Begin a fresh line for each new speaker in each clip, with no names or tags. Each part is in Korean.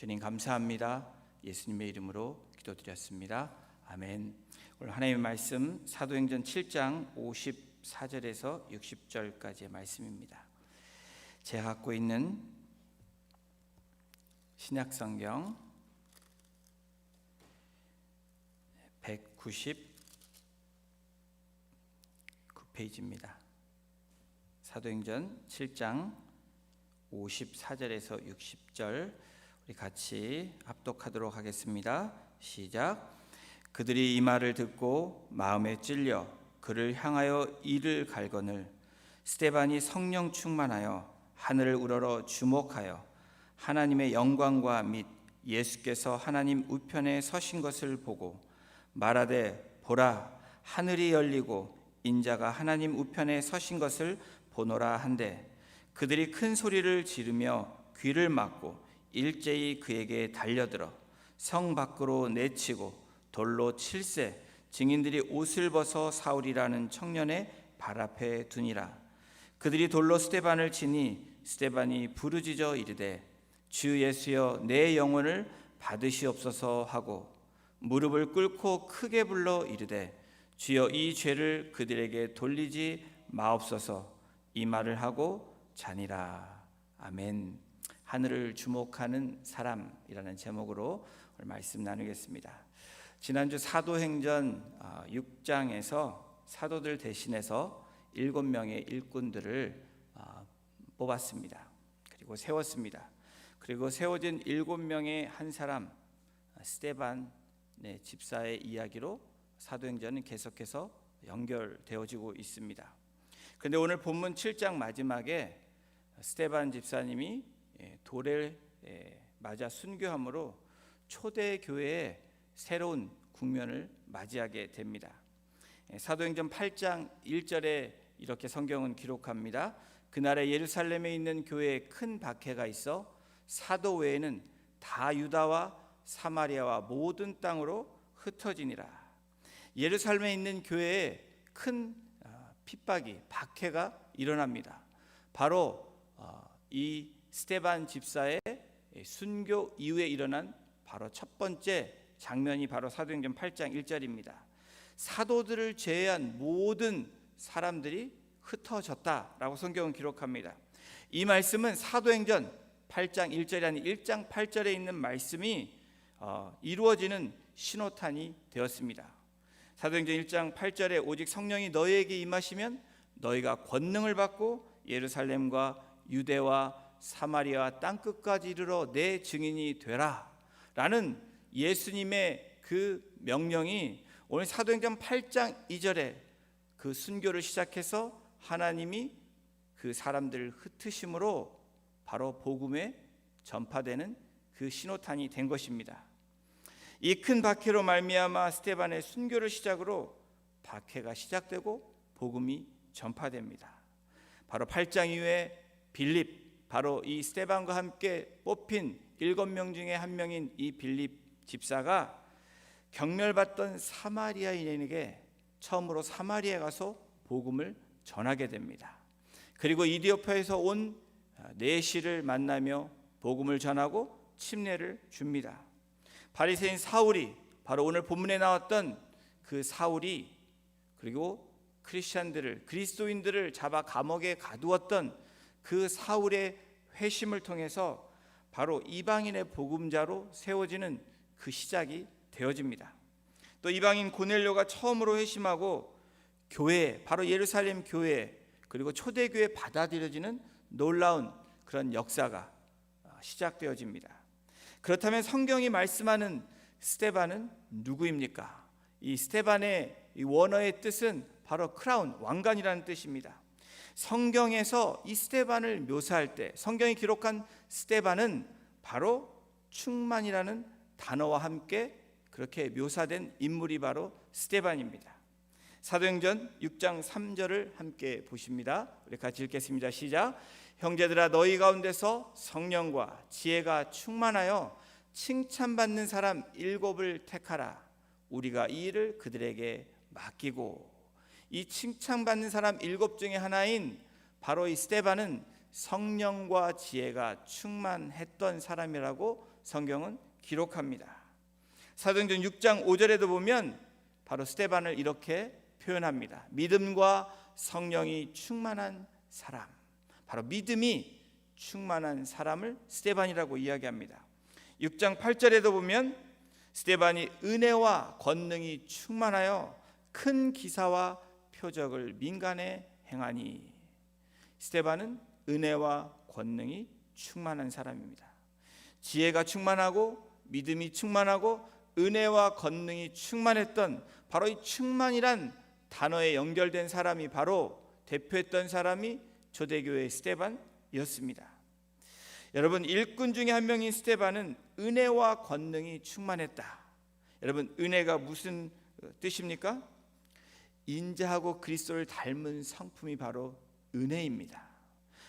주님 감사합니다. 예수님의 이름으로 기도드렸습니다. 아멘. 오늘 하나님의 말씀 사도행전 7장 54절에서 60절까지의 말씀입니다. 제가 갖고 있는 신약성경 199페이지입니다. 사도행전 7장 54절에서 60절 우리 같이 합독하도록 하겠습니다. 시작. 그들이 이 말을 듣고 마음에 찔려 그를 향하여 이를 갈거늘 스데반이 성령 충만하여 하늘을 우러러 주목하여 하나님의 영광과 및 예수께서 하나님 우편에 서신 것을 보고 말하되 보라 하늘이 열리고 인자가 하나님 우편에 서신 것을 보노라 한데 그들이 큰 소리를 지르며 귀를 막고 일제히 그에게 달려들어 성 밖으로 내치고 돌로 칠세 증인들이 옷을 벗어 사울이라는 청년의 발 앞에 두니라. 그들이 돌로 스데반을 치니 스데반이 부르짖어 이르되 주 예수여 내 영혼을 받으시옵소서 하고 무릎을 꿇고 크게 불러 이르되 주여 이 죄를 그들에게 돌리지 마옵소서 이 말을 하고 자니라. 아멘. 하늘을 주목하는 사람이라는 제목으로 오늘 말씀 나누겠습니다. 지난주 사도행전 6장에서 사도들 대신해서 7명의 일꾼들을 뽑았습니다. 그리고 세웠습니다. 그리고 세워진 7명의 한 사람 스데반 집사의 이야기로 사도행전은 계속해서 연결되어지고 있습니다. 그런데 오늘 본문 7장 마지막에 스데반 집사님이 돌에 맞아 순교함으로 초대교회의 새로운 국면을 맞이하게 됩니다. 사도행전 8장 1절에 이렇게 성경은 기록합니다. 그날에 예루살렘에 있는 교회에 큰 박해가 있어 사도 외에는 다 유다와 사마리아와 모든 땅으로 흩어지니라. 예루살렘에 있는 교회에 큰 핍박이 박해가 일어납니다. 바로 이 스데반 집사의 순교 이후에 일어난 바로 첫 번째 장면이 바로 사도행전 8장 1절입니다. 사도들을 제외한 모든 사람들이 흩어졌다라고 성경은 기록합니다. 이 말씀은 사도행전 8장 1절이 아닌 1장 8절에 있는 말씀이 이루어지는 신호탄이 되었습니다. 사도행전 1장 8절에 오직 성령이 너희에게 임하시면 너희가 권능을 받고 예루살렘과 유대와 사마리아 땅끝까지 이르러 내 증인이 되라 라는 예수님의 그 명령이 오늘 사도행전 8장 2절에 그 순교를 시작해서 하나님이 그 사람들을 흩으심으로 바로 복음에 전파되는 그 신호탄이 된 것입니다. 이 큰 박해로 말미암아 스데반의 순교를 시작으로 박해가 시작되고 복음이 전파됩니다. 바로 8장 이후에 빌립, 바로 이 스데반과 함께 뽑힌 7명 중에 한 명인 이 빌립 집사가 경멸받던 사마리아인에게 처음으로 사마리아에 가서 복음을 전하게 됩니다. 그리고 이디오피아에서 온 내시를 만나며 복음을 전하고 침례를 줍니다. 바리새인 사울이, 바로 오늘 본문에 나왔던 그 사울이, 그리고 크리스찬들을, 그리스도인들을 잡아 감옥에 가두었던 그 사울의 회심을 통해서 바로 이방인의 복음자로 세워지는 그 시작이 되어집니다. 또 이방인 고넬료가 처음으로 회심하고 교회, 바로 예루살렘 교회, 그리고 초대교회 받아들여지는 놀라운 그런 역사가 시작되어집니다. 그렇다면 성경이 말씀하는 스데반은 누구입니까? 이 스데반의 이 원어의 뜻은 바로 크라운, 왕관이라는 뜻입니다. 성경에서 이 스데반을 묘사할 때 성경이 기록한 스데반은 바로 충만이라는 단어와 함께 그렇게 묘사된 인물이 바로 스데반입니다. 사도행전 6장 3절을 함께 보십니다. 우리 같이 읽겠습니다. 시작. 형제들아 너희 가운데서 성령과 지혜가 충만하여 칭찬받는 사람 7을 택하라. 우리가 이 일을 그들에게 맡기고. 이 칭찬받는 사람 7 중에 하나인 바로 이 스데반은 성령과 지혜가 충만했던 사람이라고 성경은 기록합니다. 사도행전 6장 5절에도 보면 바로 스데반을 이렇게 표현합니다. 믿음과 성령이 충만한 사람, 바로 믿음이 충만한 사람을 스데반이라고 이야기합니다. 6장 8절에도 보면 스데반이 은혜와 권능이 충만하여 큰 기사와 표적을 민간에 행하니. 스데반은 은혜와 권능이 충만한 사람입니다. 지혜가 충만하고 믿음이 충만하고 은혜와 권능이 충만했던 바로 이 충만이란 단어에 연결된 사람이 바로 대표했던 사람이 초대교회의 스데반이었습니다. 여러분, 일꾼 중에 한 명인 스데반은 은혜와 권능이 충만했다. 여러분, 은혜가 무슨 뜻입니까? 인자하고 그리스도를 닮은 성품이 바로 은혜입니다.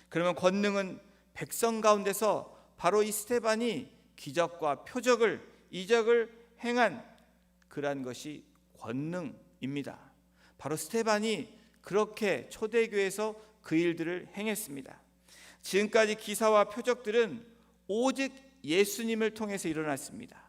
그러면 권능은 백성 가운데서 바로 이 스데반이 기적과 표적을, 이적을 행한 그러한 것이 권능입니다. 바로 스데반이 그렇게 초대교회에서 그 일들을 행했습니다. 지금까지 기사와 표적들은 오직 예수님을 통해서 일어났습니다.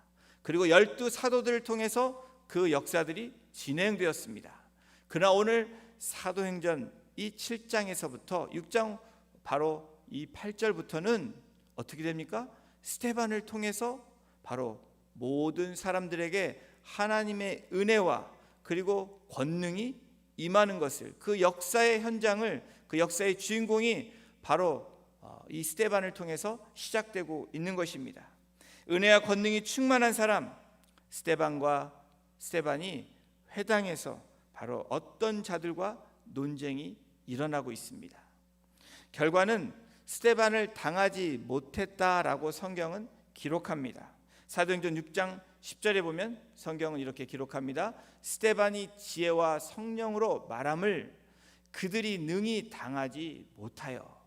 그리고 12 사도들을 통해서 그 역사들이 진행되었습니다. 그러나 오늘 사도행전 이 7장에서부터 6장 바로 이 8절부터는 어떻게 됩니까? 스데반을 통해서 바로 모든 사람들에게 하나님의 은혜와 그리고 권능이 임하는 것을, 그 역사의 현장을, 그 역사의 주인공이 바로 이 스데반을 통해서 시작되고 있는 것입니다. 은혜와 권능이 충만한 사람 스데반이 회당에서 바로 어떤 자들과 논쟁이 일어나고 있습니다. 결과는 스데반을 당하지 못했다라고 성경은 기록합니다. 사도행전 6장 10절에 보면 성경은 이렇게 기록합니다. 스데반이 지혜와 성령으로 말함을 그들이 능히 당하지 못하여.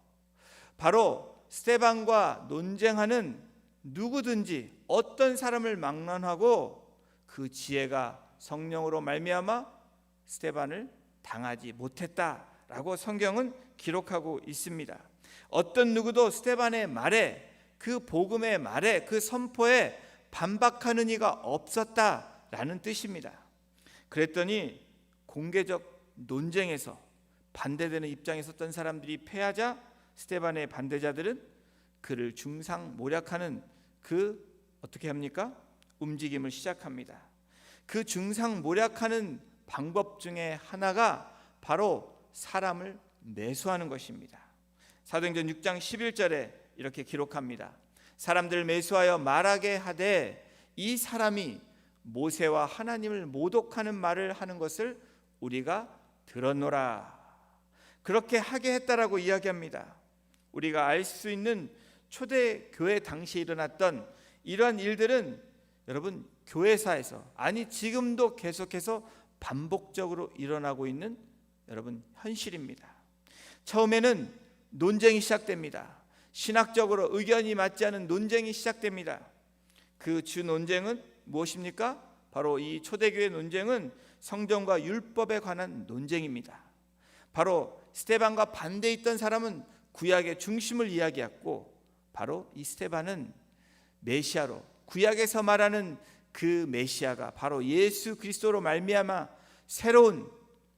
바로 스데반과 논쟁하는 누구든지 어떤 사람을 막론하고 그 지혜가 성령으로 말미암아 스데반을 당하지 못했다라고 성경은 기록하고 있습니다. 어떤 누구도 스데반의 말에, 그 복음의 말에, 그 선포에 반박하는 이가 없었다라는 뜻입니다. 그랬더니 공개적 논쟁에서 반대되는 입장에 섰던 사람들이 패하자 스데반의 반대자들은 그를 중상모략하는 그 어떻게 합니까? 움직임을 시작합니다. 그 중상모략하는 방법 중에 하나가 바로 사람을 매수하는 것입니다. 사도행전 6장 11절에 이렇게 기록합니다. 사람들 매수하여 말하게 하되 이 사람이 모세와 하나님을 모독하는 말을 하는 것을 우리가 들었노라. 그렇게 하게 했다라고 이야기합니다. 우리가 알 수 있는 초대교회 당시에 일어났던 이러한 일들은 여러분 교회사에서, 아니 지금도 계속해서 반복적으로 일어나고 있는 여러분 현실입니다. 처음에는 논쟁이 시작됩니다. 신학적으로 의견이 맞지 않은 논쟁이 시작됩니다. 그 주 논쟁은 무엇입니까? 바로 이 초대교회 논쟁은 성경과 율법에 관한 논쟁입니다. 바로 스데반과 반대에 있던 사람은 구약의 중심을 이야기했고, 바로 이 스데반은 메시아로, 구약에서 말하는 그 메시아가 바로 예수 그리스도로 말미암아 새로운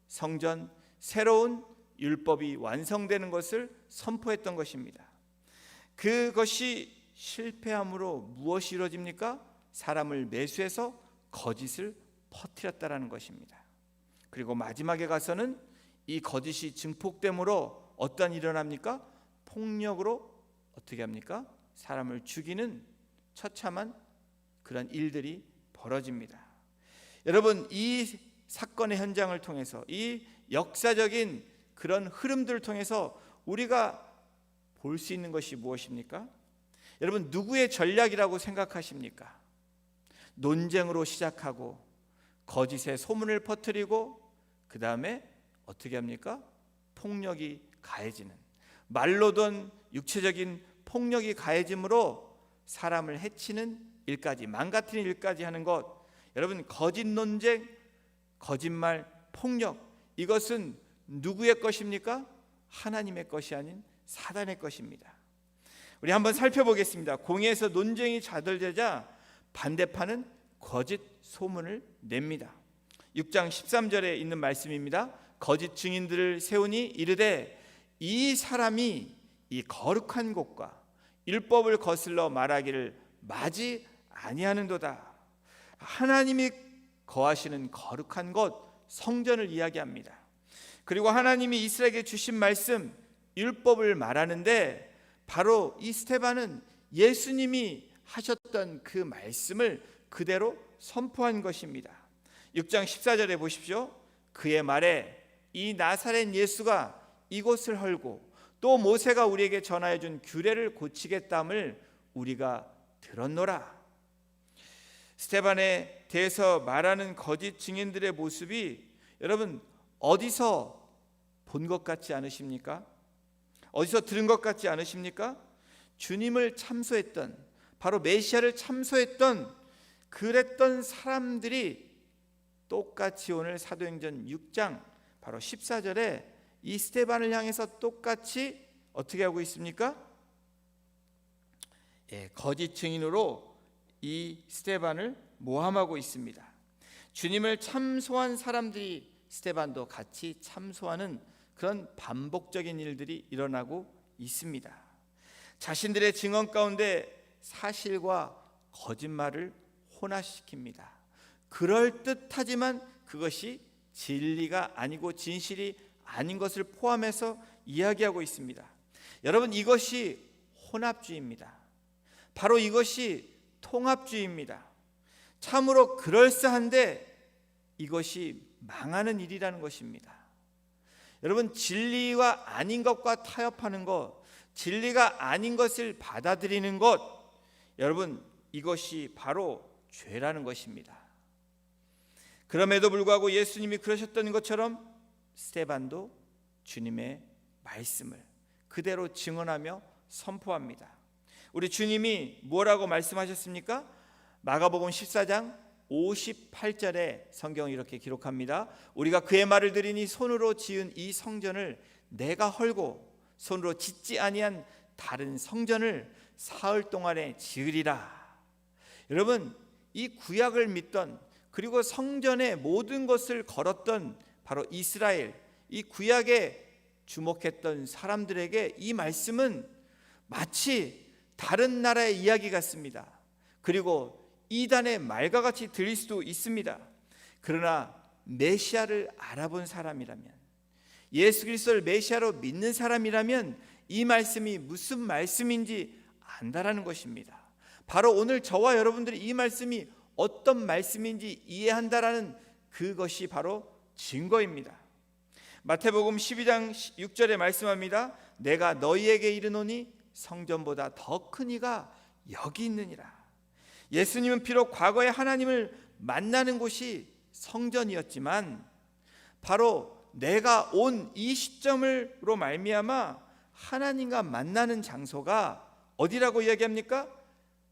성전, 새로운 율법이 완성되는 것을 선포했던 것입니다. 그것이 실패함으로 무엇이 이루어집니까? 사람을 매수해서 거짓을 퍼뜨렸다라는 것입니다. 그리고 마지막에 가서는 이 거짓이 증폭됨으로 어떤 일이 일어납니까? 폭력으로 어떻게 합니까? 사람을 죽이는 처참한 그런 일들이 벌어집니다. 여러분, 이 사건의 현장을 통해서, 이 역사적인 그런 흐름들을 통해서 우리가 볼 수 있는 것이 무엇입니까? 여러분, 누구의 전략이라고 생각하십니까? 논쟁으로 시작하고 거짓의 소문을 퍼뜨리고 그 다음에 어떻게 합니까? 폭력이 가해지는, 말로든 육체적인 폭력이 가해짐으로 사람을 해치는 일까지, 망가뜨리는 일까지 하는 것. 여러분, 거짓 논쟁, 거짓말, 폭력, 이것은 누구의 것입니까? 하나님의 것이 아닌 사단의 것입니다. 우리 한번 살펴보겠습니다. 공회에서 논쟁이 자들되자 반대파는 거짓 소문을 냅니다. 6장 13절에 있는 말씀입니다. 거짓 증인들을 세우니 이르되 이 사람이 이 거룩한 곳과 율법을 거슬러 말하기를 마지 아니하는도다. 하나님이 거하시는 거룩한 곳 성전을 이야기합니다. 그리고 하나님이 이스라엘에게 주신 말씀 율법을 말하는데 바로 이 스데반은 예수님이 하셨던 그 말씀을 그대로 선포한 것입니다. 6장 14절에 보십시오. 그의 말에 이 나사렛 예수가 이곳을 헐고 또 모세가 우리에게 전하여 준 규례를 고치겠다함을 우리가 들었노라. 스데반에 대해서 말하는 거짓 증인들의 모습이 여러분 어디서 본 것 같지 않으십니까? 어디서 들은 것 같지 않으십니까? 주님을 참소했던, 바로 메시아를 참소했던 그랬던 사람들이 똑같이 오늘 사도행전 6장 바로 14절에 이 스데반을 향해서 똑같이 어떻게 하고 있습니까? 거짓 증인으로 이 스데반을 모함하고 있습니다. 주님을 참소한 사람들이 스데반도 같이 참소하는 그런 반복적인 일들이 일어나고 있습니다. 자신들의 증언 가운데 사실과 거짓말을 혼합시킵니다. 그럴듯하지만 그것이 진리가 아니고 진실이 아닌 것을 포함해서 이야기하고 있습니다. 여러분, 이것이 혼합주의입니다. 바로 이것이 통합주의입니다. 참으로 그럴싸한데 이것이 망하는 일이라는 것입니다. 여러분, 진리와 아닌 것과 타협하는 것, 진리가 아닌 것을 받아들이는 것, 여러분 이것이 바로 죄라는 것입니다. 그럼에도 불구하고 예수님이 그러셨던 것처럼 스데반도 주님의 말씀을 그대로 증언하며 선포합니다. 우리 주님이 뭐라고 말씀하셨습니까? 마가복음 14장 58절에 성경이 이렇게 기록합니다. 우리가 그의 말을 들으니 손으로 지은 이 성전을 내가 헐고 손으로 짓지 아니한 다른 성전을 사흘 동안에 지으리라. 여러분, 이 구약을 믿던 그리고 성전의 모든 것을 걸었던 바로 이스라엘, 이 구약에 주목했던 사람들에게 이 말씀은 마치 다른 나라의 이야기 같습니다. 그리고 이단의 말과 같이 들릴 수도 있습니다. 그러나 메시아를 알아본 사람이라면, 예수 그리스도를 메시아로 믿는 사람이라면 이 말씀이 무슨 말씀인지 안다라는 것입니다. 바로 오늘 저와 여러분들이 이 말씀이 어떤 말씀인지 이해한다라는 그것이 바로 증거입니다. 마태복음 12장 6절에 말씀합니다. 내가 너희에게 이르노니 성전보다 더 큰 이가 여기 있느니라. 예수님은 비록 과거에 하나님을 만나는 곳이 성전이었지만 바로 내가 온 이 시점으로 말미암아 하나님과 만나는 장소가 어디라고 이야기합니까?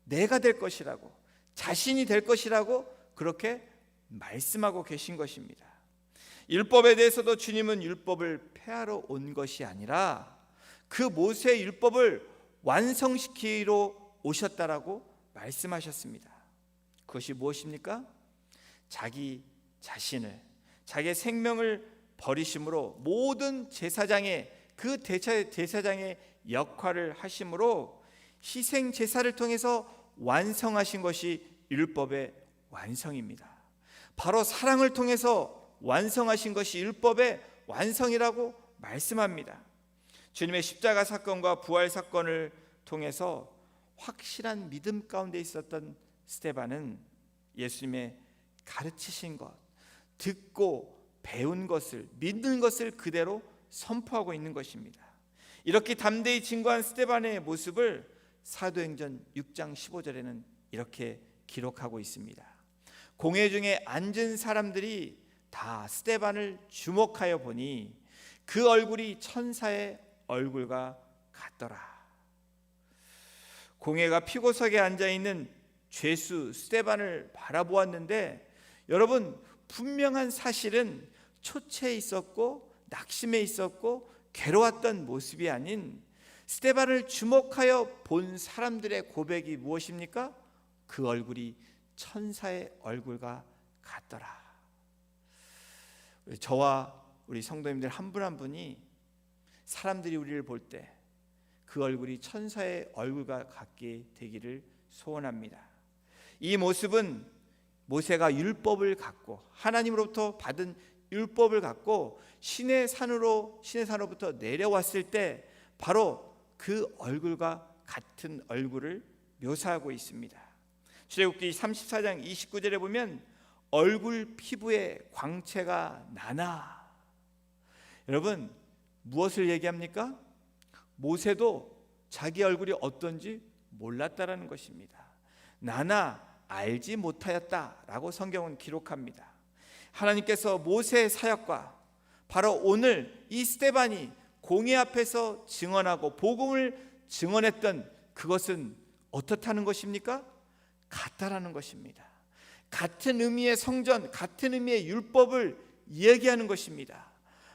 내가 될 것이라고, 자신이 될 것이라고 그렇게 말씀하고 계신 것입니다. 율법에 대해서도 주님은 율법을 폐하러 온 것이 아니라 그 모세의 율법을 완성시키러 오셨다라고 말씀하셨습니다. 그것이 무엇입니까? 자기 자신을, 자기의 생명을 버리심으로 모든 제사장의 그 제사장의 역할을 하심으로 희생 제사를 통해서 완성하신 것이 율법의 완성입니다. 바로 사랑을 통해서 완성하신 것이 율법의 완성이라고 말씀합니다. 주님의 십자가 사건과 부활 사건을 통해서 확실한 믿음 가운데 있었던 스데반은 예수님의 가르치신 것, 듣고 배운 것을, 믿는 것을 그대로 선포하고 있는 것입니다. 이렇게 담대히 증거한 스데반의 모습을 사도행전 6장 15절에는 이렇게 기록하고 있습니다. 공회 중에 앉은 사람들이 다 스데반을 주목하여 보니 그 얼굴이 천사의 얼굴과 같더라. 공회가 피고석에 앉아있는 죄수 스데반을 바라보았는데 여러분, 분명한 사실은 초췌해 있었고 낙심해 있었고 괴로웠던 모습이 아닌 스데반을 주목하여 본 사람들의 고백이 무엇입니까? 그 얼굴이 천사의 얼굴과 같더라. 저와 우리 성도님들 한 분 한 분이 사람들이 우리를 볼 때 그 얼굴이 천사의 얼굴과 같게 되기를 소원합니다. 이 모습은 모세가 율법을 갖고 하나님으로부터 받은 율법을 갖고 시내 산으로부터 내려왔을 때 바로 그 얼굴과 같은 얼굴을 묘사하고 있습니다. 출애굽기 34장 29절에 보면 얼굴 피부에 광채가 나나. 여러분, 무엇을 얘기합니까? 모세도 자기 얼굴이 어떤지 몰랐다라는 것입니다. 나나 알지 못하였다라고 성경은 기록합니다. 하나님께서 모세의 사역과 바로 오늘 이 스데반이 공회 앞에서 증언하고 복음을 증언했던 그것은 어떻다는 것입니까? 같다라는 것입니다. 같은 의미의 성전, 같은 의미의 율법을 이야기하는 것입니다.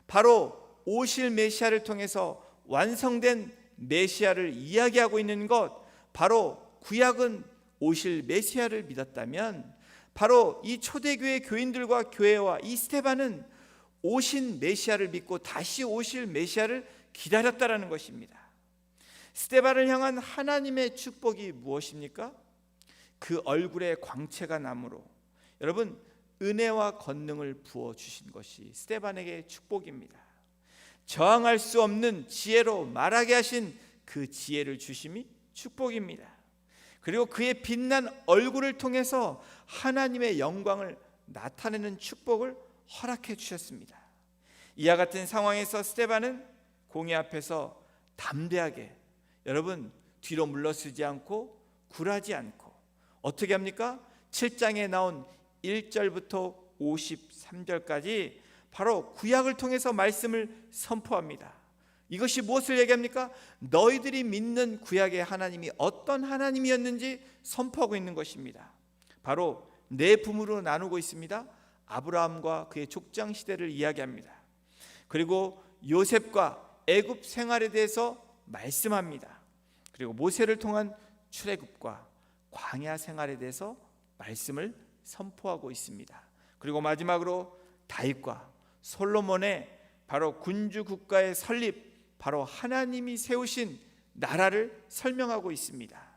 바로 오실 메시아를 통해서 완성된 메시아를 이야기하고 있는 것, 바로 구약은 오실 메시아를 믿었다면 바로 이 초대교회 교인들과 교회와 이 스데반은 오신 메시아를 믿고 다시 오실 메시아를 기다렸다라는 것입니다. 스데반을 향한 하나님의 축복이 무엇입니까? 그 얼굴에 광채가 나므로 여러분 은혜와 권능을 부어주신 것이 스데반에게 축복입니다. 저항할 수 없는 지혜로 말하게 하신 그 지혜를 주심이 축복입니다. 그리고 그의 빛난 얼굴을 통해서 하나님의 영광을 나타내는 축복을 허락해 주셨습니다. 이와 같은 상황에서 스데반은 공회 앞에서 담대하게 여러분 뒤로 물러서지 않고 굴하지 않고 어떻게 합니까? 7장에 나온 1절부터 53절까지 바로 구약을 통해서 말씀을 선포합니다. 이것이 무엇을 얘기합니까? 너희들이 믿는 구약의 하나님이 어떤 하나님이었는지 선포하고 있는 것입니다. 바로 네 부문으로 나누고 있습니다. 아브라함과 그의 족장 시대를 이야기합니다. 그리고 요셉과 애굽 생활에 대해서 말씀합니다. 그리고 모세를 통한 출애굽과 광야 생활에 대해서 말씀을 선포하고 있습니다. 그리고 마지막으로 다윗과 솔로몬의 바로 군주 국가의 설립, 바로 하나님이 세우신 나라를 설명하고 있습니다.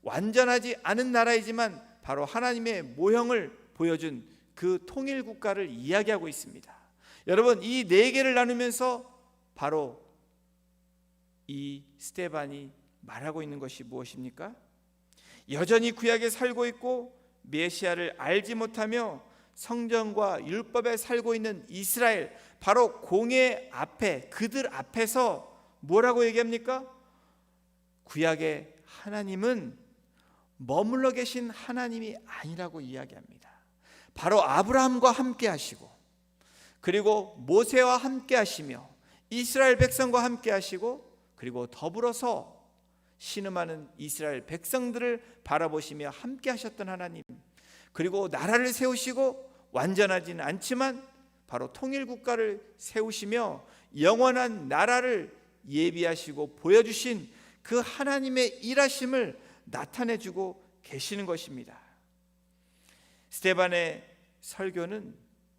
완전하지 않은 나라이지만 바로 하나님의 모형을 보여준 그 통일 국가를 이야기하고 있습니다. 여러분, 이 네 개를 나누면서 바로 이 스데반이 말하고 있는 것이 무엇입니까? 여전히 구약에 살고 있고 메시아를 알지 못하며 성전과 율법에 살고 있는 이스라엘, 바로 공회 앞에 그들 앞에서 뭐라고 얘기합니까? 구약의 하나님은 머물러 계신 하나님이 아니라고 이야기합니다. 바로 아브라함과 함께 하시고 그리고 모세와 함께 하시며 이스라엘 백성과 함께 하시고 그리고 더불어서 신음하는 이스라엘 백성들을 바라보시며 함께 하셨던 하나님, 그리고 나라를 세우시고 완전하지는 않지만 바로 통일국가를 세우시며 영원한 나라를 예비하시고 보여주신 그 하나님의 일하심을 나타내주고 계시는 것입니다. 스데반의 설교는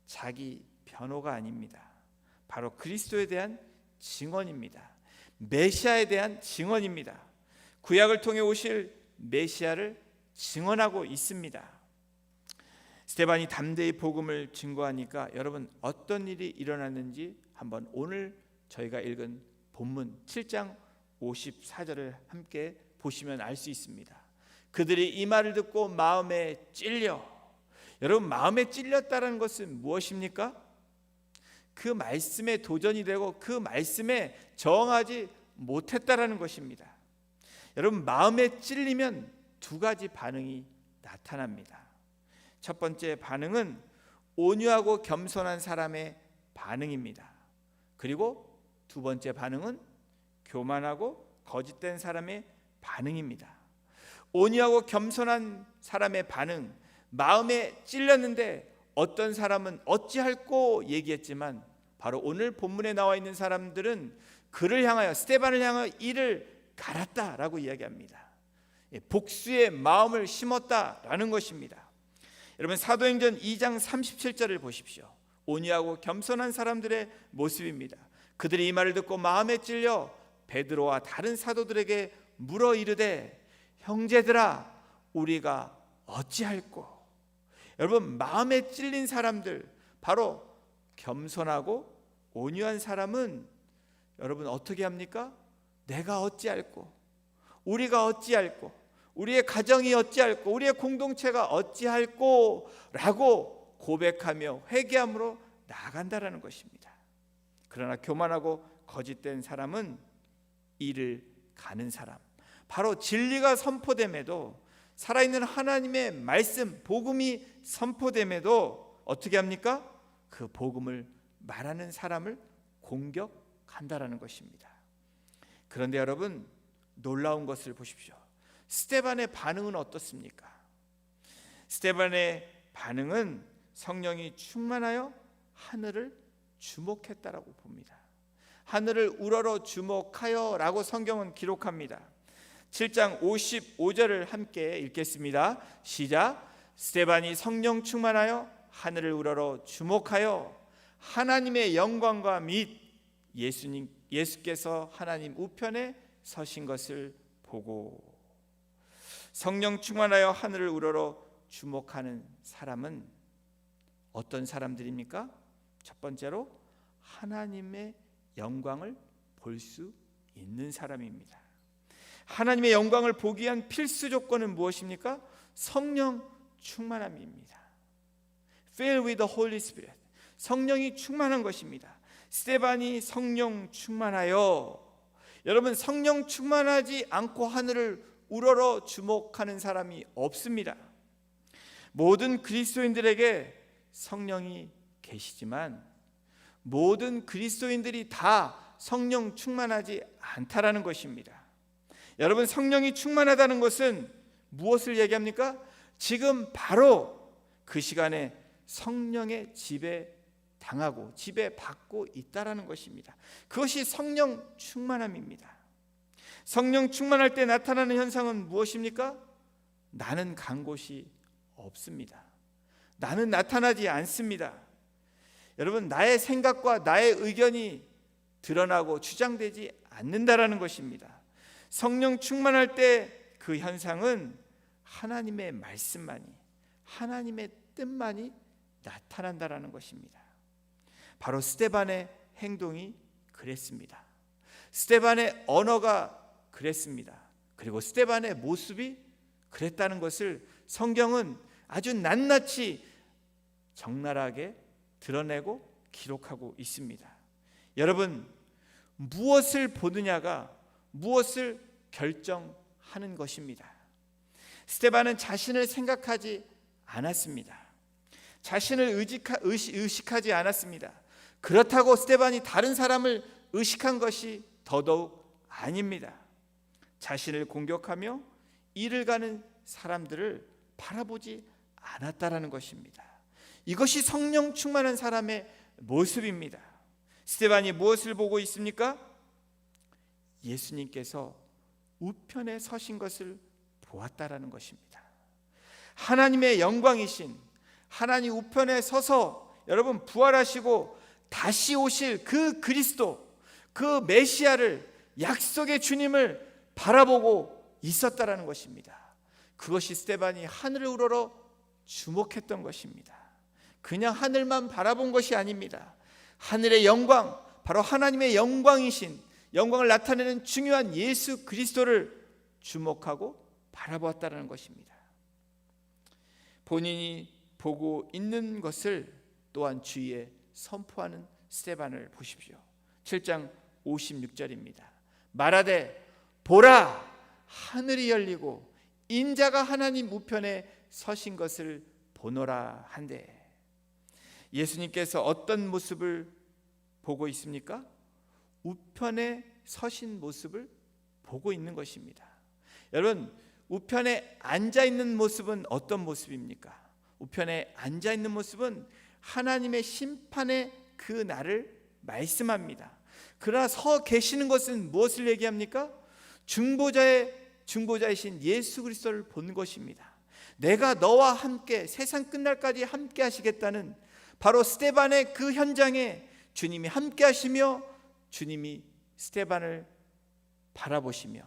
자기 변호가 아닙니다. 바로 그리스도에 대한 증언입니다. 메시아에 대한 증언입니다. 구약을 통해 오실 메시아를 증언하고 있습니다. 스데반이 담대히 복음을 증거하니까 여러분 어떤 일이 일어났는지 한번 오늘 저희가 읽은 본문 7장 54절을 함께 보시면 알 수 있습니다. 그들이 이 말을 듣고 마음에 찔려. 여러분, 마음에 찔렸다는 것은 무엇입니까? 그 말씀에 도전이 되고 그 말씀에 저항하지 못했다라는 것입니다. 여러분, 마음에 찔리면 두 가지 반응이 나타납니다. 첫 번째 반응은 온유하고 겸손한 사람의 반응입니다. 그리고 두 번째 반응은 교만하고 거짓된 사람의 반응입니다. 온유하고 겸손한 사람의 반응, 마음에 찔렸는데 어떤 사람은 어찌할꼬 얘기했지만 바로 오늘 본문에 나와 있는 사람들은 그를 향하여, 스데반을 향하여 이를 갈았다라고 이야기합니다. 복수의 마음을 심었다라는 것입니다. 여러분, 사도행전 2장 37절을 보십시오. 온유하고 겸손한 사람들의 모습입니다. 그들이 이 말을 듣고 마음에 찔려 베드로와 다른 사도들에게 물어 이르되 형제들아 우리가 어찌할꼬. 여러분, 마음에 찔린 사람들, 바로 겸손하고 온유한 사람은 여러분 어떻게 합니까? 내가 어찌할꼬, 우리가 어찌할꼬, 우리의 가정이 어찌할꼬, 우리의 공동체가 어찌할꼬 라고 고백하며 회개함으로 나아간다라는 것입니다. 그러나 교만하고 거짓된 사람은 이를 가는 사람, 바로 진리가 선포됨에도, 살아있는 하나님의 말씀, 복음이 선포됨에도 어떻게 합니까? 그 복음을 말하는 사람을 공격한다라는 것입니다. 그런데 여러분, 놀라운 것을 보십시오. 스데반의 반응은 어떻습니까? 스데반의 반응은 성령이 충만하여 하늘을 주목했다라고 봅니다. 하늘을 우러러 주목하여 라고 성경은 기록합니다. 7장 55절을 함께 읽겠습니다. 시작. 스데반이 성령 충만하여 하늘을 우러러 주목하여 하나님의 영광과 및 예수께서 하나님 우편에 서신 것을 보고. 성령 충만하여 하늘을 우러러 주목하는 사람은 어떤 사람들입니까? 첫 번째로 하나님의 영광을 볼 수 있는 사람입니다. 하나님의 영광을 보기 위한 필수 조건은 무엇입니까? 성령 충만함입니다. Fill with the Holy Spirit. 성령이 충만한 것입니다. 스데반이 성령 충만하여, 여러분, 성령 충만하지 않고 하늘을 우러러 주목하는 사람이 없습니다. 모든 그리스도인들에게 성령이 계시지만 모든 그리스도인들이 다 성령 충만하지 않다라는 것입니다. 여러분, 성령이 충만하다는 것은 무엇을 얘기합니까? 지금 바로 그 시간에 성령의 지배당하고 지배받고 있다라는 것입니다. 그것이 성령 충만함입니다. 성령 충만할 때 나타나는 현상은 무엇입니까? 나는 간 곳이 없습니다. 나는 나타나지 않습니다. 여러분, 나의 생각과 나의 의견이 드러나고 주장되지 않는다라는 것입니다. 성령 충만할 때 그 현상은 하나님의 말씀만이, 하나님의 뜻만이 나타난다라는 것입니다. 바로 스데반의 행동이 그랬습니다. 스데반의 언어가 그랬습니다. 그리고 스데반의 모습이 그랬다는 것을 성경은 아주 낱낱이 적나라하게 드러내고 기록하고 있습니다. 여러분, 무엇을 보느냐가 무엇을 결정하는 것입니다. 스데반은 자신을 생각하지 않았습니다. 자신을 의식하지 않았습니다. 그렇다고 스데반이 다른 사람을 의식한 것이 더더욱 아닙니다. 자신을 공격하며 이를 가는 사람들을 바라보지 않았다라는 것입니다. 이것이 성령 충만한 사람의 모습입니다. 스데반이 무엇을 보고 있습니까? 예수님께서 우편에 서신 것을 보았다라는 것입니다. 하나님의 영광이신 하나님 우편에 서서 여러분 부활하시고 다시 오실 그 그리스도, 그 메시아를, 약속의 주님을 바라보고 있었다라는 것입니다. 그것이 스데반이 하늘을 우러러 주목했던 것입니다. 그냥 하늘만 바라본 것이 아닙니다. 하늘의 영광, 바로 하나님의 영광이신, 영광을 나타내는 중요한 예수 그리스도를 주목하고 바라보았다는 것입니다. 본인이 보고 있는 것을 또한 주위에 선포하는 스데반을 보십시오. 7장 56절입니다. 말하되 보라, 하늘이 열리고 인자가 하나님 우편에 서신 것을 보노라 한데, 예수님께서 어떤 모습을 보고 있습니까? 우편에 서신 모습을 보고 있는 것입니다. 여러분, 우편에 앉아 있는 모습은 어떤 모습입니까? 우편에 앉아 있는 모습은 하나님의 심판의 그 날을 말씀합니다. 그러나 서 계시는 것은 무엇을 얘기합니까? 중보자이신 예수 그리스도를 본 것입니다. 내가 너와 함께 세상 끝날까지 함께 하시겠다는 바로 스데반의 그 현장에 주님이 함께 하시며 주님이 스데반을 바라보시며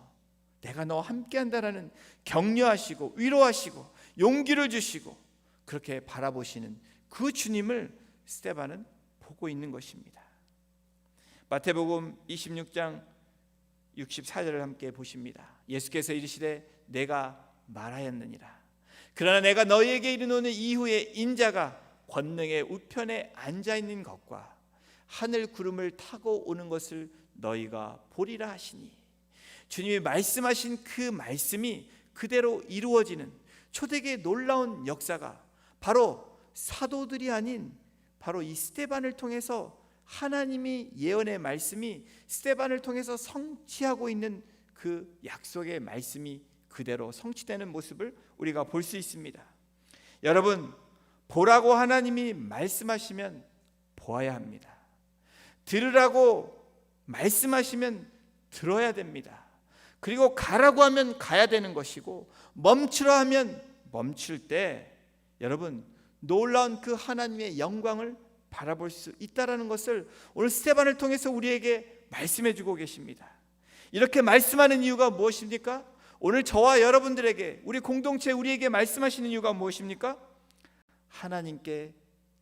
내가 너와 함께 한다라는 격려하시고 위로하시고 용기를 주시고 그렇게 바라보시는 그 주님을 스데반은 보고 있는 것입니다. 마태복음 26장 64절을 함께 보십니다. 예수께서 이르시되 내가 말하였느니라. 그러나 내가 너희에게 이르노니 이후에 인자가 권능의 우편에 앉아있는 것과 하늘 구름을 타고 오는 것을 너희가 보리라 하시니, 주님이 말씀하신 그 말씀이 그대로 이루어지는 초대기의 놀라운 역사가 바로 사도들이 아닌 바로 이 스데반을 통해서 하나님이 예언의 말씀이 스데반을 통해서 성취하고 있는 그 약속의 말씀이 그대로 성취되는 모습을 우리가 볼 수 있습니다. 여러분, 보라고 하나님이 말씀하시면 보아야 합니다. 들으라고 말씀하시면 들어야 됩니다. 그리고 가라고 하면 가야 되는 것이고 멈추라 하면 멈출 때 여러분 놀라운 그 하나님의 영광을 바라볼 수 있다라는 것을 오늘 스데반을 통해서 우리에게 말씀해 주고 계십니다. 이렇게 말씀하는 이유가 무엇입니까? 오늘 저와 여러분들에게 우리 공동체 우리에게 말씀하시는 이유가 무엇입니까? 하나님께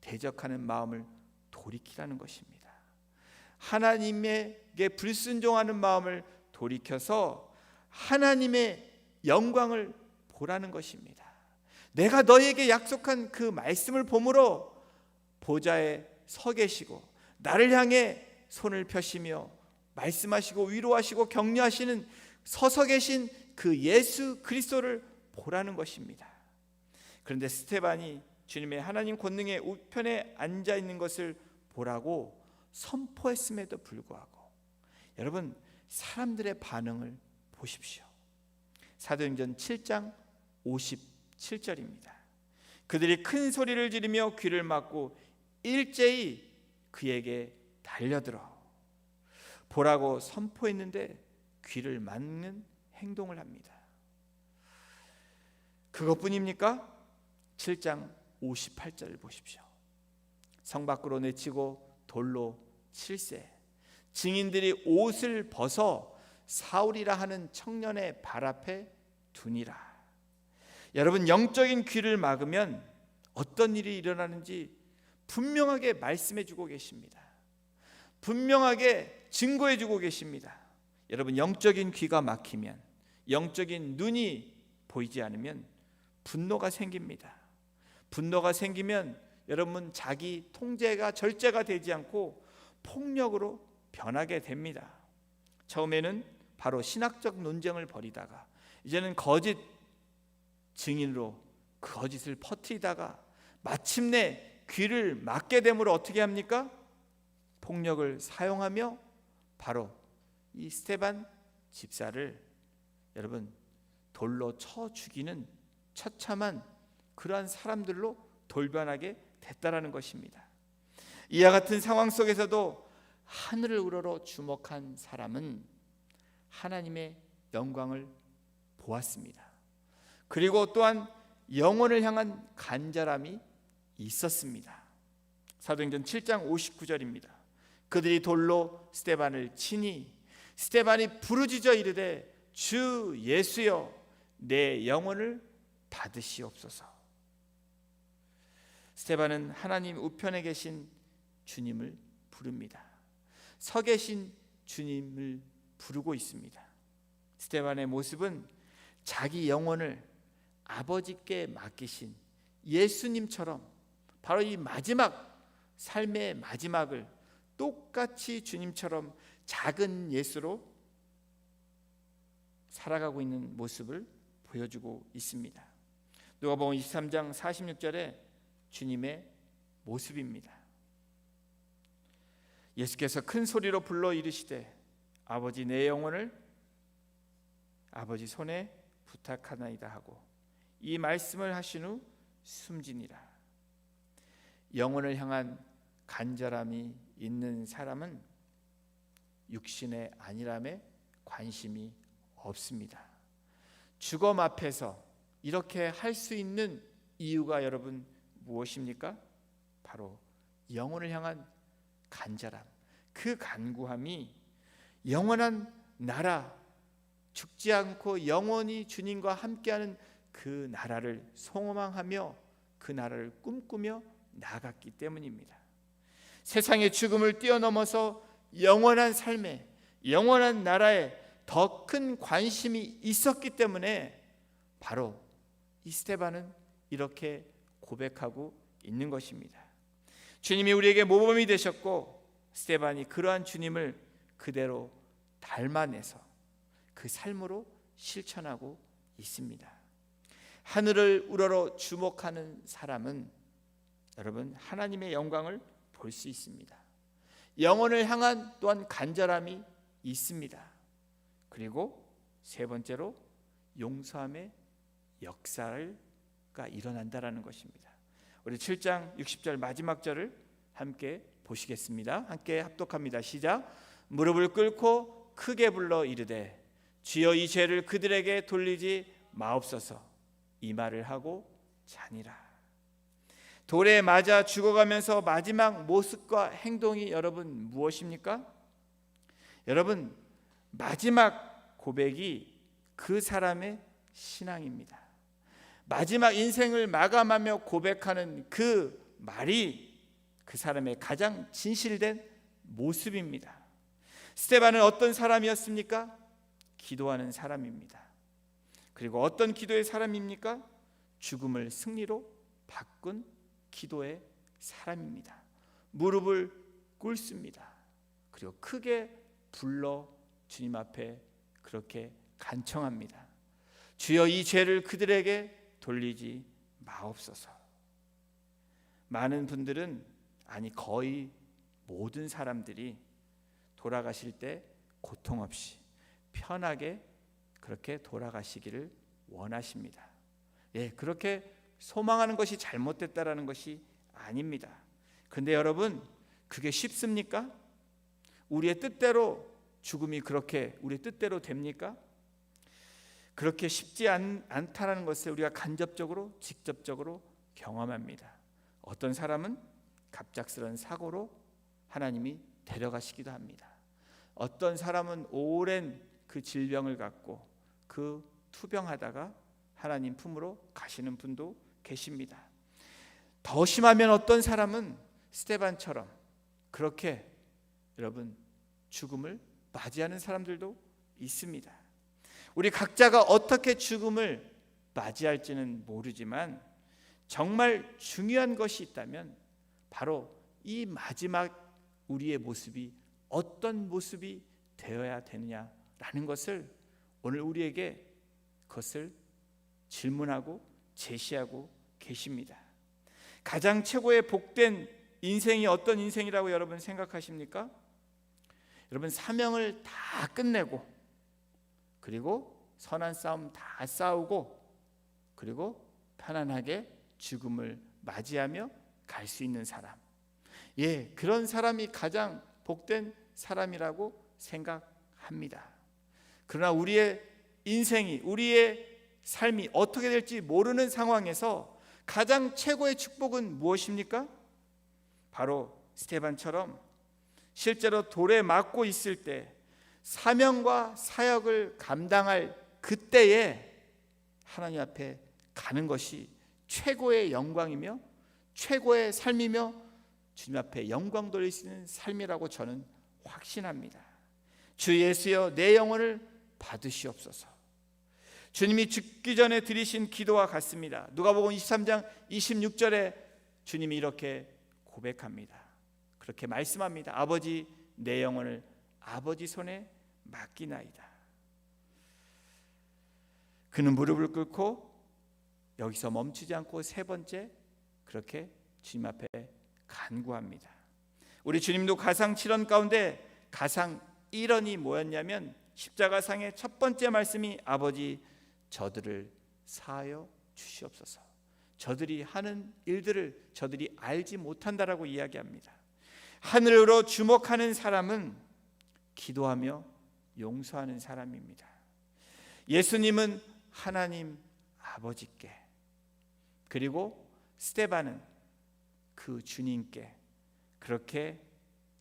대적하는 마음을 돌이키라는 것입니다. 하나님에게 불순종하는 마음을 돌이켜서 하나님의 영광을 보라는 것입니다. 내가 너에게 약속한 그 말씀을 보므로 보좌에 서 계시고 나를 향해 손을 펴시며 말씀하시고 위로하시고 격려하시는 서서 계신 그 예수 그리스도를 보라는 것입니다. 그런데 스데반이 주님의 하나님 권능의 우편에 앉아 있는 것을 보라고 선포했음에도 불구하고 여러분 사람들의 반응을 보십시오. 사도행전 7장 57절입니다. 그들이 큰 소리를 지르며 귀를 막고 일제히 그에게 달려들어 보라고 선포했는데 귀를 막는 행동을 합니다. 그것뿐입니까? 7장 58절을 보십시오. 성 밖으로 내치고 돌로 칠세, 증인들이 옷을 벗어 사울이라 하는 청년의 발 앞에 두니라. 여러분, 영적인 귀를 막으면 어떤 일이 일어나는지 분명하게 말씀해 주고 계십니다. 분명하게 증거해 주고 계십니다. 여러분, 영적인 귀가 막히면, 영적인 눈이 보이지 않으면 분노가 생깁니다. 분노가 생기면 여러분 자기 통제가 절제가 되지 않고 폭력으로 변하게 됩니다. 처음에는 바로 신학적 논쟁을 벌이다가 이제는 거짓 증인으로 그 거짓을 퍼뜨리다가 마침내 귀를 막게 되므로 어떻게 합니까? 폭력을 사용하며 바로 이 스데반 집사를 여러분 돌로 쳐 죽이는 처참한 그러한 사람들로 돌변하게 됐다라는 것입니다. 이와 같은 상황 속에서도 하늘을 우러러 주목한 사람은 하나님의 영광을 보았습니다. 그리고 또한 영혼을 향한 간절함이 있었습니다. 사도행전 7장 59절입니다. 그들이 돌로 스데반을 치니 스데반이 부르짖어 이르되 주 예수여 내 영혼을 받으시옵소서. 스데반은 하나님 우편에 계신 주님을 부릅니다. 서 계신 주님을 부르고 있습니다. 스데반의 모습은 자기 영혼을 아버지께 맡기신 예수님처럼 바로 이 마지막 삶의 마지막을 똑같이 주님처럼 작은 예수로 살아가고 있는 모습을 보여주고 있습니다. 누가복음 23장 46절에 주님의 모습입니다. 예수께서 큰 소리로 불러 이르시되 아버지 내 영혼을 아버지 손에 부탁하나이다 하고 이 말씀을 하신 후 숨지니라. 영혼을 향한 간절함이 있는 사람은 육신의 안일함에 관심이 없습니다. 죽음 앞에서 이렇게 할 수 있는 이유가 여러분 무엇입니까? 바로 영혼을 향한 간절함, 그 간구함이 영원한 나라, 죽지 않고 영원히 주님과 함께하는 그 나라를 소망하며 그 나라를 꿈꾸며 나갔기 때문입니다. 세상의 죽음을 뛰어넘어서 영원한 삶에, 영원한 나라에 더 큰 관심이 있었기 때문에 바로 이 스데반은 이렇게 고백하고 있는 것입니다. 주님이 우리에게 모범이 되셨고 스데반이 그러한 주님을 그대로 닮아내서 그 삶으로 실천하고 있습니다. 하늘을 우러러 주목하는 사람은 여러분 하나님의 영광을 볼 수 있습니다. 영혼을 향한 또한 간절함이 있습니다. 그리고 세 번째로 용서함의 역사가 일어난다라는 것입니다. 우리 7장 60절 마지막 절을 함께 보시겠습니다. 함께 합독합니다. 시작. 무릎을 꿇고 크게 불러 이르되 주여 이 죄를 그들에게 돌리지 마옵소서. 이 말을 하고 자니라. 돌에 맞아 죽어가면서 마지막 모습과 행동이 여러분 무엇입니까? 여러분 마지막 고백이 그 사람의 신앙입니다. 마지막 인생을 마감하며 고백하는 그 말이 그 사람의 가장 진실된 모습입니다. 스데반은 어떤 사람이었습니까? 기도하는 사람입니다. 그리고 어떤 기도의 사람입니까? 죽음을 승리로 바꾼 기도의 사람입니다. 무릎을 꿇습니다. 그리고 크게 불러 주님 앞에 그렇게 간청합니다. 주여 이 죄를 그들에게 돌리지 마옵소서. 많은 분들은, 아니 거의 모든 사람들이 돌아가실 때 고통 없이 편하게 그렇게 돌아가시기를 원하십니다. 그렇게 소망하는 것이 잘못됐다라는 것이 아닙니다. 근데 여러분 그게 쉽습니까? 우리의 뜻대로 죽음이 그렇게 우리의 뜻대로 됩니까? 그렇게 쉽지 않다라는 것을 우리가 간접적으로 직접적으로 경험합니다. 어떤 사람은 갑작스러운 사고로 하나님이 데려가시기도 합니다. 어떤 사람은 오랜 그 질병을 갖고 그 투병하다가 하나님 품으로 가시는 분도 계십니다. 더 심하면 어떤 사람은 스데반처럼 그렇게 여러분 죽음을 맞이하는 사람들도 있습니다. 우리 각자가 어떻게 죽음을 맞이할지는 모르지만 정말 중요한 것이 있다면 바로 이 마지막 우리의 모습이 어떤 모습이 되어야 되느냐라는 것을 오늘 우리에게 그것을 질문하고 제시하고 계십니다. 가장 최고의 복된 인생이 어떤 인생이라고 여러분 생각하십니까? 여러분 사명을 다 끝내고 그리고 선한 싸움 다 싸우고 그리고 편안하게 죽음을 맞이하며 갈 수 있는 사람. 그런 사람이 가장 복된 사람이라고 생각합니다. 그러나 우리의 인생이, 우리의 삶이 어떻게 될지 모르는 상황에서 가장 최고의 축복은 무엇입니까? 바로 스데반처럼 실제로 돌에 맞고 있을 때 사명과 사역을 감당할 그때에 하나님 앞에 가는 것이 최고의 영광이며 최고의 삶이며 주님 앞에 영광 돌릴 수 있는 삶이라고 저는 확신합니다. 주 예수여 내 영혼을 받으시옵소서. 주님이 죽기 전에 드리신 기도와 같습니다. 누가복음 23장 26절에 주님이 이렇게 고백합니다. 그렇게 말씀합니다. 아버지 내 영혼을 아버지 손에 맡기나이다. 그는 무릎을 꿇고 여기서 멈추지 않고 세 번째 그렇게 주님 앞에 간구합니다. 우리 주님도 가상 7원 가운데 가상 1원이 뭐였냐면 십자가상의 첫 번째 말씀이 아버지 저들을 사하여 주시옵소서. 저들이 하는 일들을 저들이 알지 못한다라고 이야기합니다. 하늘으로 주목하는 사람은 기도하며 용서하는 사람입니다. 예수님은 하나님 아버지께, 그리고 스데반은 그 주님께 그렇게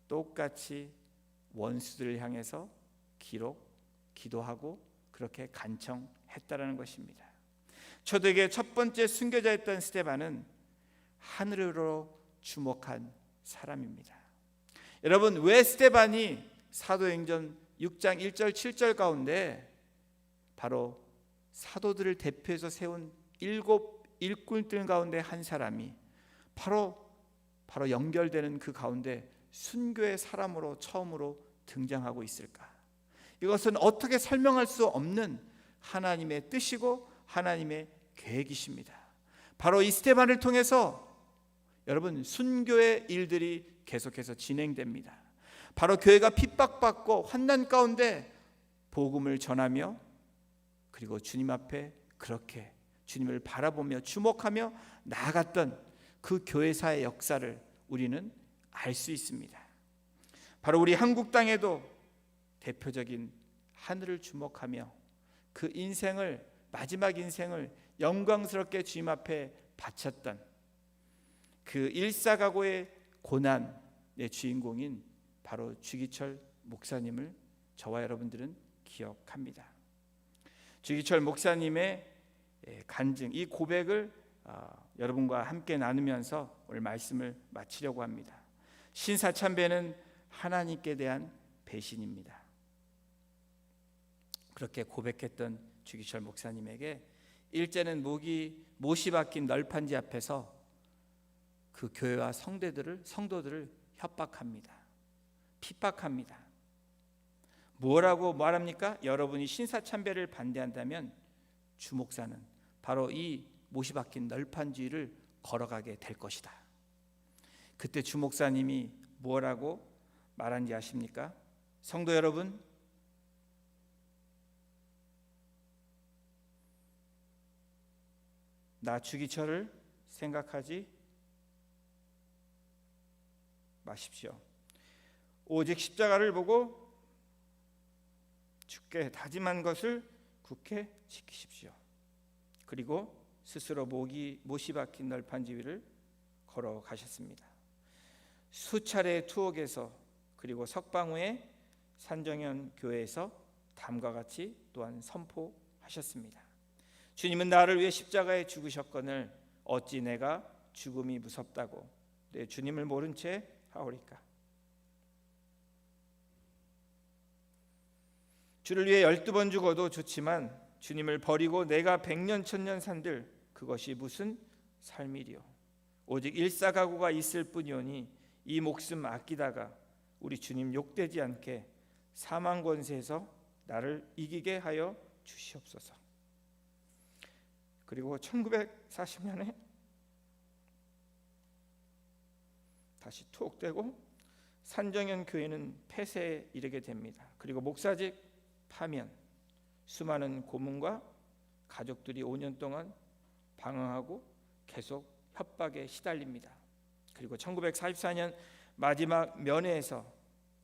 똑같이 원수들을 향해서 기도하고 그렇게 간청했다라는 것입니다. 초대교회 첫 번째 순교자였던 스데반은 하늘으로 주목한 사람입니다. 여러분, 왜 스데반이 사도행전 6장 1절 7절 가운데 바로 사도들을 대표해서 세운 7 일꾼들 가운데 한 사람이 바로 연결되는 그 가운데 순교의 사람으로 처음으로 등장하고 있을까? 이것은 어떻게 설명할 수 없는 하나님의 뜻이고 하나님의 계획이십니다. 바로 이 스데반을 통해서 여러분, 순교의 일들이 계속해서 진행됩니다. 바로 교회가 핍박받고 환난 가운데 복음을 전하며 그리고 주님 앞에 그렇게 주님을 바라보며 주목하며 나아갔던 그 교회사의 역사를 우리는 알 수 있습니다. 바로 우리 한국 땅에도 대표적인 하늘을 주목하며 그 인생을, 마지막 인생을 영광스럽게 주님 앞에 바쳤던 그 일사각오의 고난의 주인공인 바로 주기철 목사님을 저와 여러분들은 기억합니다. 주기철 목사님의 간증, 이 고백을 여러분과 함께 나누면서 오늘 말씀을 마치려고 합니다. 신사참배는 하나님께 대한 배신입니다. 그렇게 고백했던 주기철 목사님에게 일제는 못이 박힌 널판지 앞에서 그 교회와 성도들을 협박합니다. 핍박합니다. 뭐라고 말합니까? 여러분이 신사참배를 반대한다면 주 목사는 바로 이 못이 박힌 널판지를 걸어가게 될 것이다. 그때 주 목사님이 뭐라고 말한지 아십니까? 성도 여러분, 나 주기철을 생각하지 마십시오. 오직 십자가를 보고 주께 다짐한 것을 굳게 지키십시오. 그리고 스스로 못이 박힌 널판지 위를 걸어가셨습니다. 수차례 투옥에서 그리고 석방후에 산정현 교회에서 다음과 같이 또한 선포하셨습니다. 주님은 나를 위해 십자가에 죽으셨거늘 어찌 내가 죽음이 무섭다고 내 주님을 모른 채 하오리까. 주를 위해 12번 죽어도 좋지만 주님을 버리고 내가 100년 1000년 산들 그것이 무슨 삶이리요. 오직 일사각오가 있을 뿐이오니 이 목숨 아끼다가 우리 주님 욕되지 않게 사망 권세에서 나를 이기게 하여 주시옵소서. 그리고 1940년에 다시 투옥되고 산정현 교회는 폐쇄에 이르게 됩니다. 그리고 목사직 파면, 수많은 고문과 가족들이 5년 동안 방황하고 계속 협박에 시달립니다. 그리고 1944년 마지막 면회에서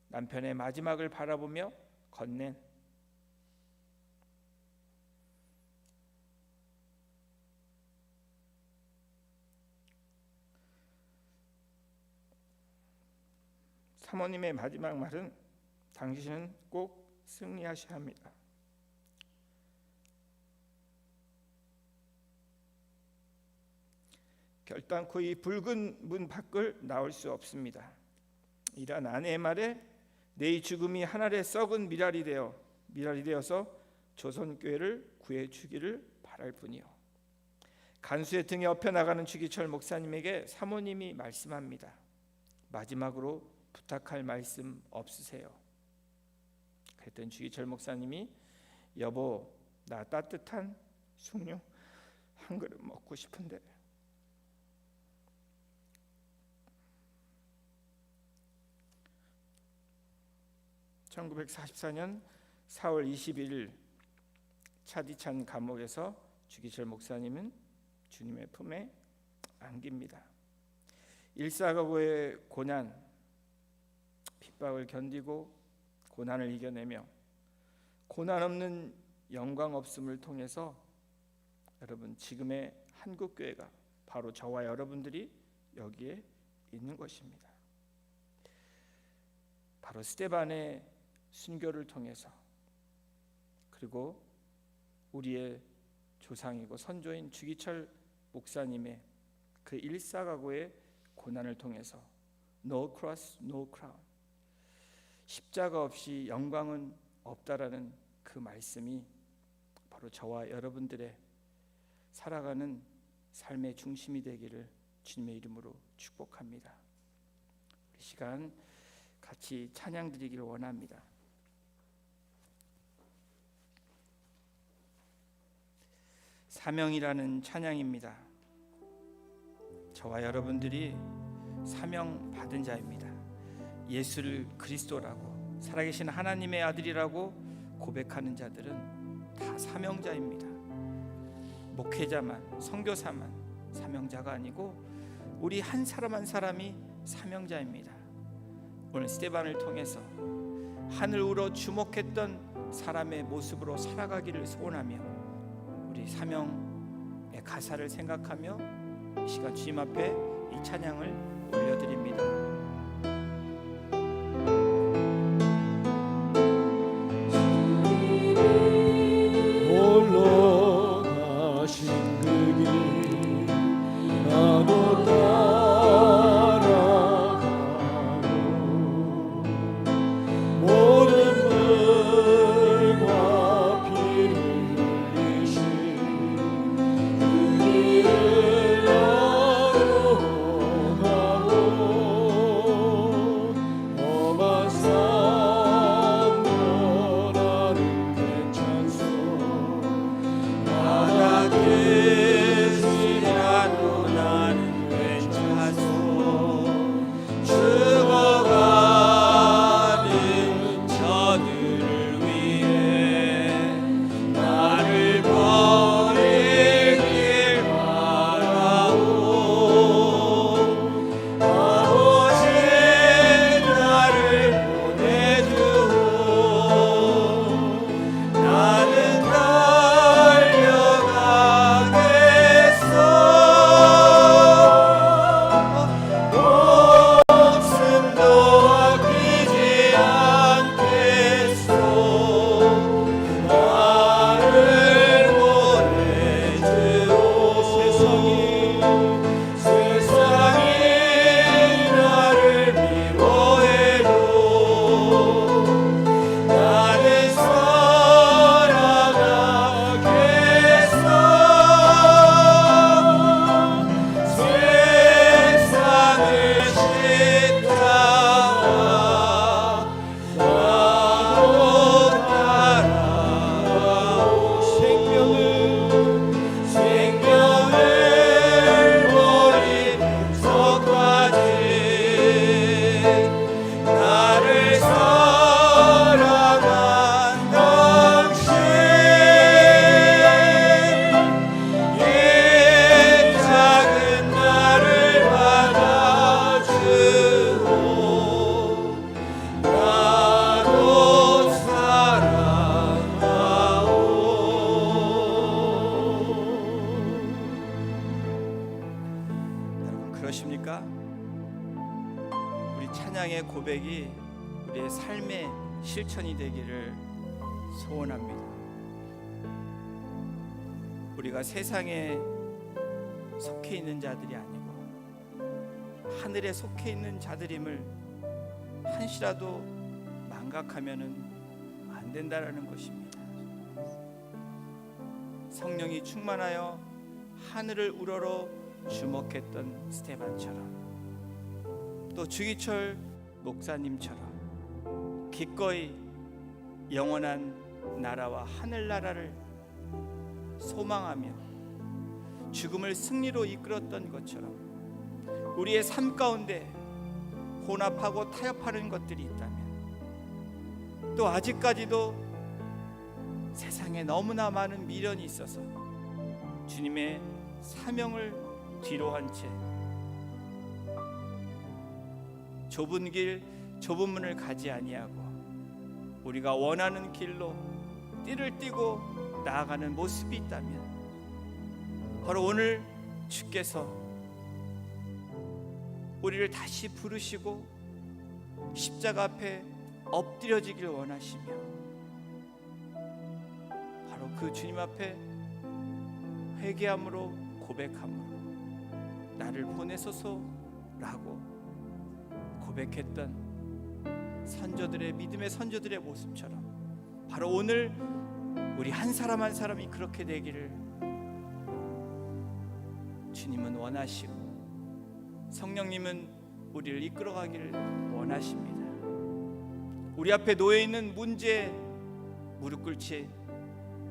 남편의 마지막을 바라보며 건넨 사모님의 마지막 말은 당신은 꼭 승리하셔야 합니다. 결단코 이 붉은 문 밖을 나올 수 없습니다. 이란 아내의 말에 내 죽음이 하늘에 썩은 미랄이 되어서 조선교회를 구해주기를 바랄 뿐이요. 간수의 등에 업혀 나가는 주기철 목사님에게 사모님이 말씀합니다. 마지막으로 부탁할 말씀 없으세요? 그랬더니 주기철 목사님이 여보, 나 따뜻한 숭늉 한 그릇 먹고 싶은데. (1944년 4월 21일) 차디찬 감옥에서 주기철 목사님은 주님의 품에 안깁니다. 일사각오의 고난, 핍박을 견디고 고난을 이겨내며 고난 없는 영광 없음을 통해서 여러분 지금의 한국교회가 바로 저와 여러분들이 여기에 있는 것입니다. 바로 스데반의 순교를 통해서, 그리고 우리의 조상이고 선조인 주기철 목사님의 그 일사각오의 고난을 통해서 No cross, no crown, 십자가 없이 영광은 없다라는 그 말씀이 바로 저와 여러분들의 살아가는 삶의 중심이 되기를 주님의 이름으로 축복합니다. 이 시간 같이 찬양 드리기를 원합니다. 사명이라는 찬양입니다. 저와 여러분들이 사명 받은 자입니다. 예수를 그리스도라고, 살아계신 하나님의 아들이라고 고백하는 자들은 다 사명자입니다. 목회자만, 선교사만 사명자가 아니고 우리 한 사람 한 사람이 사명자입니다. 오늘 스데반을 통해서 하늘 우러 주목했던 사람의 모습으로 살아가기를 소원하며 우리 사명의 가사를 생각하며 이 시간 주님 앞에 이 찬양을 올려드립니다.
홀로 가신 그 길 나도 따라가고 모든 물과 피를 흘리신 그 길을 나도 가고 험한 산도 나를 괜찮소
바닥을지라도 나는 괜찮소. 죽어가는 저들을 위해 나를 버리길 바라오. 아버지 나를 보내주오. 나는 달려가겠어. 목숨도 아끼지 않겠소. 나를 보내주오. 세상이 나를 미워해도 나는 살아가겠어. 세상을 싫다가 나도 따라가오. 생명을 버린 속까지 나를 사랑한 당신, 이 작은 나를 받아주오. 나도 사랑하오. 여러분 그러십니까? 우리 찬양의 고백이 우리의 삶의 실천이 되기를 소원합니다. 우리가 세상에 속해 있는 자들이 아니고 하늘에 속해 있는 자들임을 한시라도 망각하면은 안 된다라는 것입니다. 성령이 충만하여 하늘을 우러러 주목했던 스데반처럼, 또 주기철 목사님처럼 기꺼이 영원한 나라와 하늘나라를 소망하며 죽음을 승리로 이끌었던 것처럼 우리의 삶 가운데 혼합하고 타협하는 것들이 있다면, 또 아직까지도 세상에 너무나 많은 미련이 있어서 주님의 사명을 뒤로한 채 좁은 길 좁은 문을 가지 아니하고 우리가 원하는 길로 띠를 띠고 나아가는 모습이 있다면 바로 오늘 주께서 우리를 다시 부르시고 십자가 앞에 엎드려지길 원하시며 바로 그 주님 앞에 회개함으로 고백함으로 나를 보내소서라고 고백했던 선조들의 믿음의 선조들의 모습처럼 바로 오늘 우리 한 사람 한 사람이 그렇게 되기를 주님은 원하시고 성령님은 우리를 이끌어가기를 원하십니다. 우리 앞에 놓여 있는 문제에 무릎 꿇지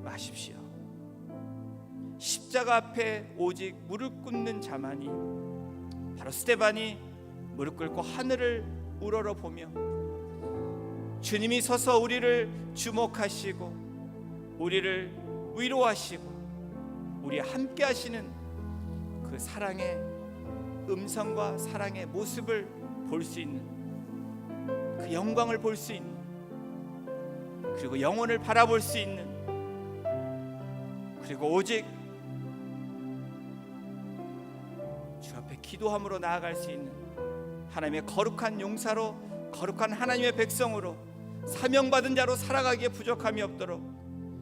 마십시오. 십자가 앞에 오직 무릎 꿇는 자만이 바로 스데반이 무릎 꿇고 하늘을 우러러 보며 주님이 서서 우리를 주목하시고 우리를 위로하시고 우리 함께 하시는 그 사랑의 음성과 사랑의 모습을 볼 수 있는 그 영광을 볼 수 있는 그리고 영혼을 바라볼 수 있는 그리고 오직 주 앞에 기도함으로 나아갈 수 있는 하나님의 거룩한 용사로 거룩한 하나님의 백성으로 사명받은 자로 살아가기에 부족함이 없도록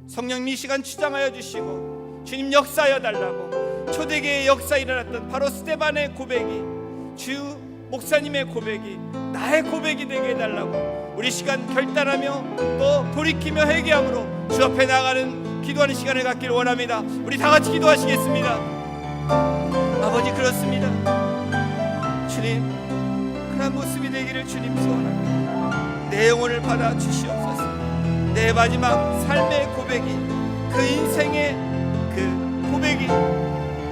성령님 이 시간 주장하여 주시고 주님 역사하여 달라고 초대교회의 역사에 일어났던 바로 스데반의 고백이 주 목사님의 고백이 나의 고백이 되게 해달라고 우리 시간 결단하며 또 돌이키며 회개함으로 주 앞에 나가는 기도하는 시간을 갖기를 원합니다. 우리 다 같이 기도하시겠습니다. 아버지 그렇습니다. 주님 그런 모습이 되기를 주님 소원합니다. 내 영혼을 받아 주시옵소서. 내 마지막 삶의 고백이 그 인생의 그 고백이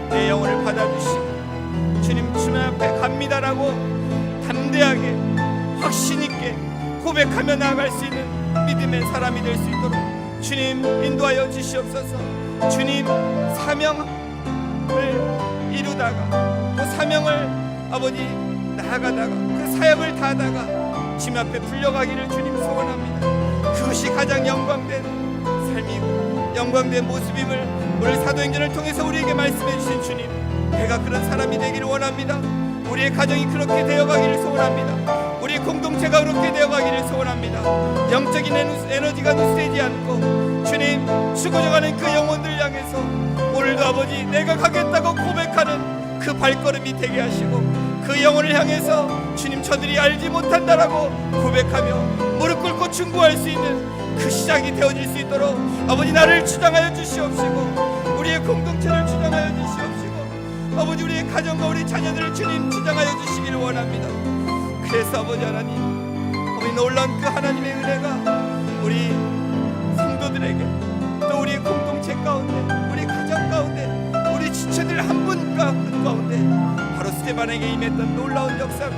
내 영혼을 받아주시고 주님 주님 앞에 갑니다라고 담대하게 확신 있게 고백하며 나아갈 수 있는 믿음의 사람이 될 수 있도록 주님 인도하여 주시옵소서. 주님 사명을 이루다가 또 사명을 아버지 나아가다가 그 사역을 다하다가 주님 앞에 풀려가기를 주님 소원합니다. 그것이 가장 영광된 삶이고 영광된 모습임을 오늘 사도행전을 통해서 우리에게 말씀해 주신 주님, 내가 그런 사람이 되기를 원합니다. 우리의 가정이 그렇게 되어가기를 소원합니다. 우리의 공동체가 그렇게 되어가기를 소원합니다. 영적인 에너지가 누스되지 않고 주님 죽어져가는 그 영혼들 향해서 오늘도 아버지 내가 가겠다고 고백하는 그 발걸음이 되게 하시고 그 영혼을 향해서 주님 저들이 알지 못한다라고 고백하며 무릎 꿇고 충고할 수 있는 그 시작이 되어질 수 있도록 아버지 나를 주장하여 주시옵시고 우리의 공동체를 주장하여 주시옵시고 아버지 우리의 가정과 우리 자녀들을 주님 주장하여 주시기를 원합니다. 그래서 아버지 하나님 아버지 놀라운 그 하나님의 은혜가 우리 성도들에게 또 우리의 공동체 가운데 우리 가정 가운데 우리 지체들 한 분 가운데 바로 스데반에게 임했던 놀라운 역사가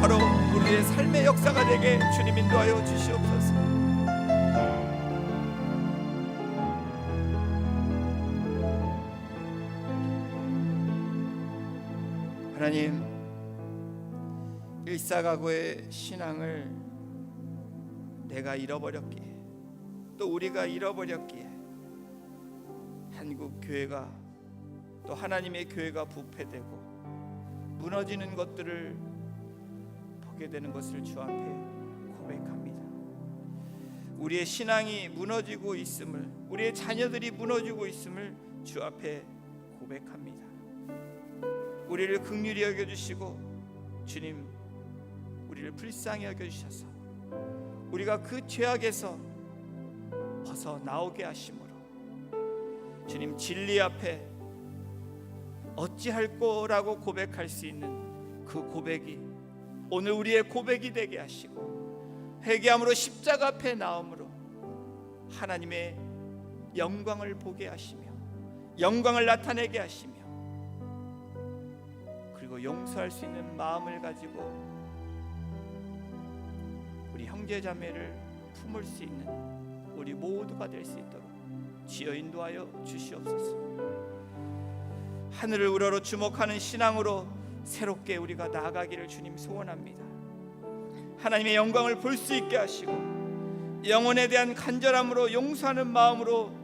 바로 우리의 삶의 역사가 되게 주님 인도하여 주시옵소서. 하나님 일사가고의 신앙을 내가 잃어버렸기에 또 우리가 잃어버렸기에 한국 교회가 또 하나님의 교회가 부패되고 무너지는 것들을 보게 되는 것을 주 앞에 고백합니다. 우리의 신앙이 무너지고 있음을 우리의 자녀들이 무너지고 있음을 주 앞에 고백합니다. 우리를 긍휼히 여겨주시고 주님 우리를 불쌍히 여겨주셔서 우리가 그 죄악에서 벗어나오게 하심으로 주님 진리 앞에 어찌할 거라고 고백할 수 있는 그 고백이 오늘 우리의 고백이 되게 하시고 회개함으로 십자가 앞에 나옴으로 하나님의 영광을 보게 하시며 영광을 나타내게 하시며 그리고 용서할 수 있는 마음을 가지고 우리 형제자매를 품을 수 있는 우리 모두가 될 수 있도록 지어 인도하여 주시옵소서. 하늘을 우러러 주목하는 신앙으로 새롭게 우리가 나아가기를 주님 소원합니다. 하나님의 영광을 볼 수 있게 하시고 영혼에 대한 간절함으로 용서하는 마음으로